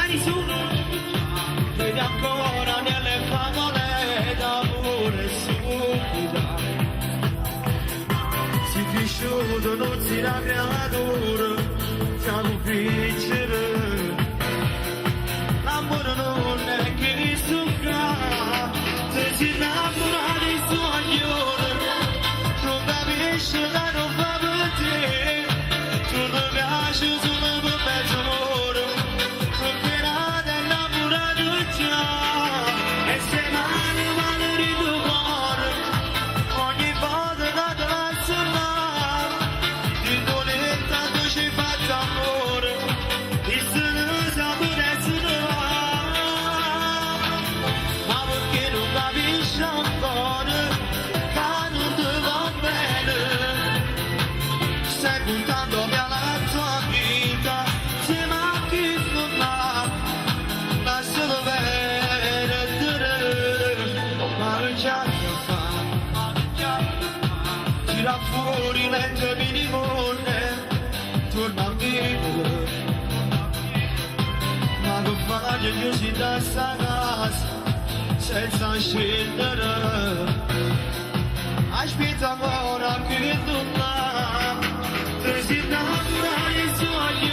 mani su, vedi ancora nelle favole d'amore stupida. Si cresciuto, non si era creatura, siamo piccoli. L'amore non è che succa, se si innamora dei sogni, non capisce che non fa per te, tu ti piace solo per mezzo amore, perché nata è innamorato già, e se male di tuo cuore, ogni volta che te la salva, di doletta tu ci fai amore, e se non sa potesse ma perché non capisci ancora che non ti va bene, stai puntando via la tua vita, se manchi non la solo bene, ma non c'è da fare, tira fuori l'ente minimone, torna a vivere, ma che fai io si da sta casa, senza scendere, aspetta ancora che torna, se si innamora di sogni,